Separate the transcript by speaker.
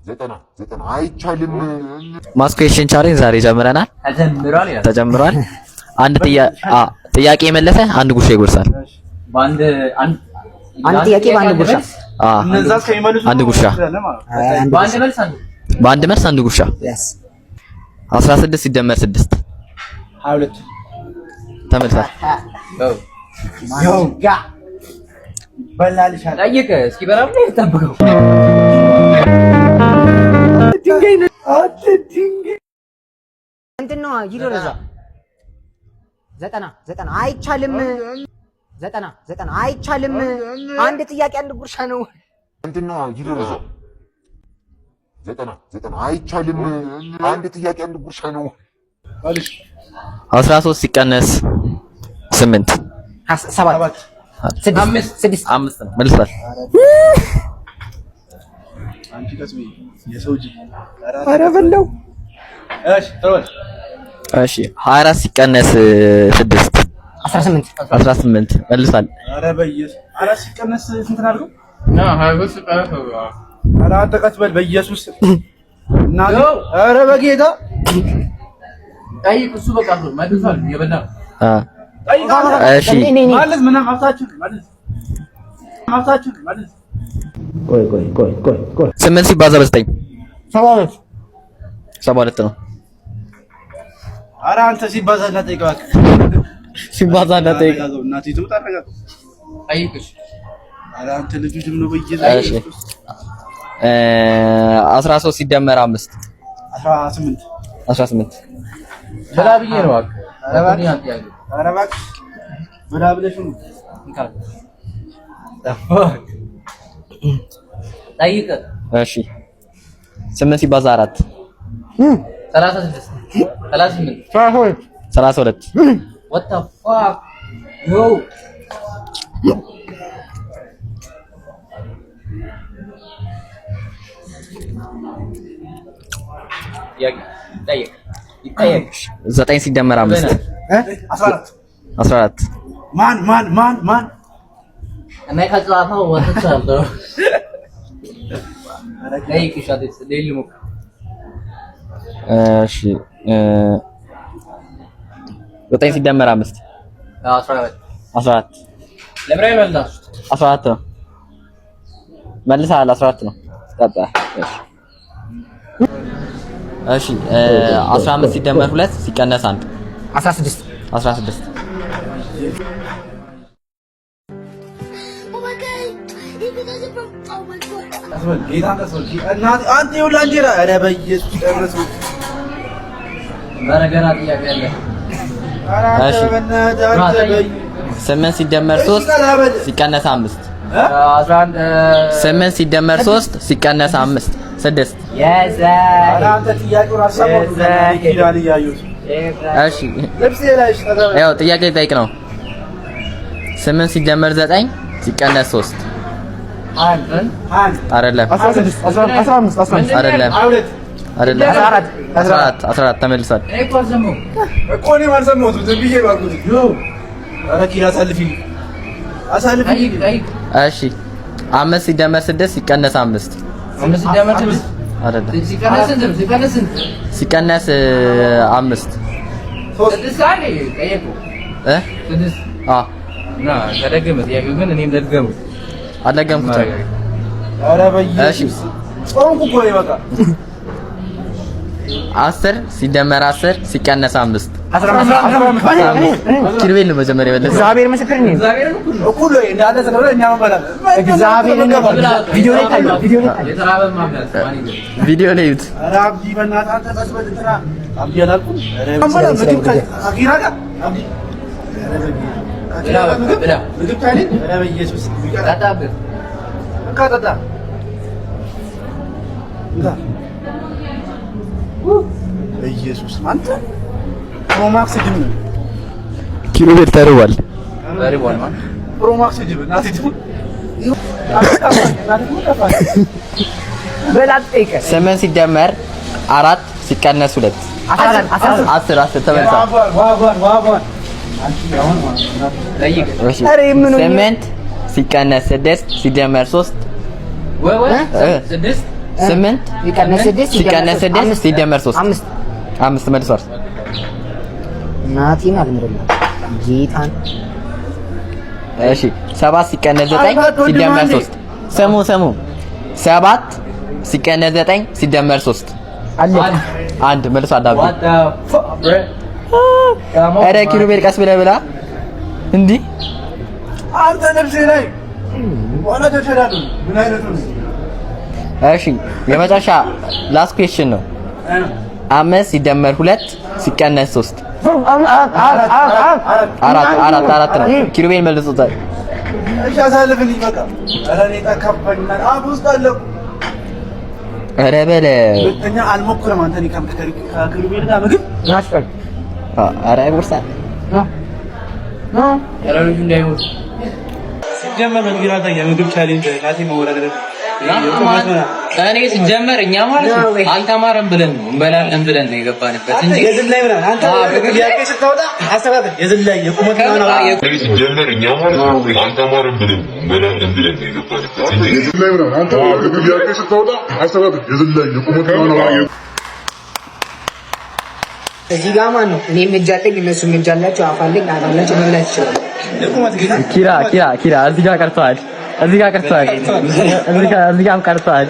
Speaker 1: ዘጠና አይቻልም።
Speaker 2: ማስኩዌሽን ቻሌንጅ ዛሬ ጀምረናል። ተጀምሯል። አንድ ጥያቄ የመለሰ አንድ ጉርሻ ይጎርሳል።
Speaker 3: አንድ ጥያቄ በአንድ ጉርሻ
Speaker 2: አንድ ጉርሻ በአንድ መልስ አንድ ጉርሻ 16 ሲደመር 6
Speaker 4: 22
Speaker 2: ተመልሷል።
Speaker 4: ጋ በላልሻል
Speaker 3: ጠይቀ እስኪ በራም ነው ተጠብቀው
Speaker 4: ድንጋይ ነው ድንጋይ
Speaker 3: እንትን ነው ይደረዛ 90 አይቻልም። 90 አይቻልም። አንድ ጥያቄ አንድ ጉርሻ ነው።
Speaker 1: እንትን ነው ይደረዛ 90 አይቻልም። አንድ ጥያቄ አንድ ጉርሻ ነው።
Speaker 2: 13 ሲቀነስ 8
Speaker 3: 7 6
Speaker 2: ነው። መልሷል።
Speaker 4: አንቺ ቀስቢ የሰው ጅ ኧረ በለው።
Speaker 2: እሺ 24 ሲቀነስ 6 18 መልሷል።
Speaker 4: ኧረ በኢየሱስ 4 ሲቀነስ ስንት አድርገው? ኧረ አንተ ቀስ በል በኢየሱስ እና ኧረ በጌታ
Speaker 3: ጠይቅ። እሱ በቃ መልሷል። የበላ
Speaker 2: እሺ
Speaker 4: ማለት ምንም አፍታችሁ ማለት ቆይ
Speaker 2: 8 ሲባዛ በ9 72 ነው።
Speaker 4: ኧረ አንተ ሲባዛ እንዳትጠይቅ እባክህ።
Speaker 2: ሲባዛ እንዳትጠይቅ
Speaker 4: እናቴ ትሙት አረጋጋ።
Speaker 3: ጠይቅሽ።
Speaker 4: ኧረ አንተ ልጅ ዝም ነው በየዘይ
Speaker 2: 13 ሲደመር 5 18
Speaker 3: በላ ብዬ ነው እባክህ።
Speaker 4: ኧረ እባክህ በላ ብለሽ ነው
Speaker 3: ጠይቅ።
Speaker 2: እሺ 8 ሲባዛ 4
Speaker 3: 36
Speaker 2: 32
Speaker 3: what the fuck yo ጠይቅ
Speaker 2: 9 ሲደመር 5 14
Speaker 4: ማን
Speaker 3: እኔ ከጻፈው ወጥቻለሁ። ጠይቅ ሻዲስ ሌሊሙ
Speaker 2: እሺ 9 ሲደመር 5 14
Speaker 3: ለብራይ መልስ
Speaker 2: 14 ነው። መልሰሃል። 14 ነው። ጠጣ። እሺ 15 ሲደመር 2 ሲቀነስ 1 16
Speaker 4: አንተ ይኸውልህ አንጀራ ኧረ በኢየሱስ ደረሱ
Speaker 3: በረገራ ጥያቄ አለ።
Speaker 2: እሺ 8 ሲደመር 3 ሲቀነስ 5 8 ሲደመር 3 ሲቀነስ 5 6
Speaker 4: አንተ ጥያቄውን አሰማው ይላል ያዩት።
Speaker 2: እሺ ያው ጥያቄ ጠይቅ ነው። 8 ሲደመር 9 ሲቀነስ 3 አይደለም 14 ተመልሷል።
Speaker 4: እኮ እኔ አልሰማሁትም ዝም ብዬ ባልኩት ኧረ ኪራ አሳልፊ
Speaker 2: እሺ 5 ሲደመር 6 ሲቀነስ 5 አይደለም ሲቀነስ 5 አልደገምኩት።
Speaker 4: ኧረ በኢየሱስ ጾምኩ እኮ ነው በቃ
Speaker 2: 10 ሲደመር 10 ሲቀነስ 5 ኪሩቤል ነው መጀመሪያ የመለሰው።
Speaker 3: እግዚአብሔር ምስክር ነው።
Speaker 4: እኩል ነው እንዳለ ስለሆነ እኛ መባላል
Speaker 3: እግዚአብሔር ቪዲዮ ላይ ታዩ
Speaker 2: ቪዲዮ ላይ ይዩት።
Speaker 4: ኧረ አብዲ በእናትህ አንተ ተስበል እንትና አብዲ አላልኩም። አኪራ ጋር አብዲ ምግብ ካለኝ ኧረ በኢየሱስ ጠጣ በኢየሱስ አንተ ፕሮማክስ ጅብ ነው።
Speaker 2: ኪሩቤል ተርቧል።
Speaker 4: ፕሮማክስ ጅብ እናቴ ደግሞ
Speaker 3: በላት ጠይቀ
Speaker 2: 8 ሲደመር 4 ሲቀነስ 2 10 ተመልሷል።
Speaker 3: ጠይቅ።
Speaker 2: 8 ሲቀነስ 6 ሲደመር 3
Speaker 3: 6
Speaker 2: 8
Speaker 3: ሲቀነስ 6
Speaker 2: ሲደመር 3 5 መልሷል።
Speaker 3: ናቲን አልምርልህ ጌታን።
Speaker 2: እሺ 7 ሲቀነስ 9 ሲደመር 3 ስሙ 7 ሲቀነስ 9 ሲደመር 3
Speaker 3: አለ
Speaker 2: አንድ መልሷል። ዳቢ ኧረ ኪሩቤል ቀስ ብለህ ብላ እንዲህ
Speaker 4: አንተ ነፍሴ ላይ ወላ ተሸዳዱ ምን አይነት ነው?
Speaker 2: እሺ የመጨረሻ ላስት ኩዌስችን ነው። 5 ሲደመር 2 ሲቀነስ 3 አራት ነው። ኪሩቤል መልሶታል።
Speaker 4: እሺ አሳልፍልኝ በቃ። ኧረ እኔ ተከፈልና አፍ ውስጥ አለኩ።
Speaker 2: ኧረ በለ
Speaker 4: ሁለተኛ አልሞክርም። አንተ እኔ ከኪሩቤል ጋር ምግብ
Speaker 3: ናስቀር
Speaker 2: ኧረ ጉርሳል
Speaker 4: ኧረ ልጁ እንዳይሞት ሲጀመር መንገራታ የምግብ ቻሌንጅ ራሴ መወዳደር
Speaker 5: እኔ ሲጀመር እኛ ማለት ነው አልተማረም ብለን ነው እንበላለን ብለን ነው የገባንበት እንጂ
Speaker 4: የዝላይ ብለን አንተ ጥያቄ ስታወጣ አስተካክል። የዝላይ የቁመት ነው
Speaker 1: ሲጀመር እኛ ማለት ነው አልተማረም ብለን እንበላለን ብለን ነው የገባንበት እንጂ የዝላይ ብለን አንተ ጥያቄ ስታወጣ አስተካክል። የዝላይ የቁመት ነው
Speaker 3: እዚህ ጋር ማን ነው? እኔም እጅ አለኝ እነሱም እጅ አላቸው፣ አፍ አለኝ አላቸው፣ መብላት ይችላል።
Speaker 2: ኪራ እዚህ ጋር ቀርቷል። እዚህ ጋር ቀርቷል።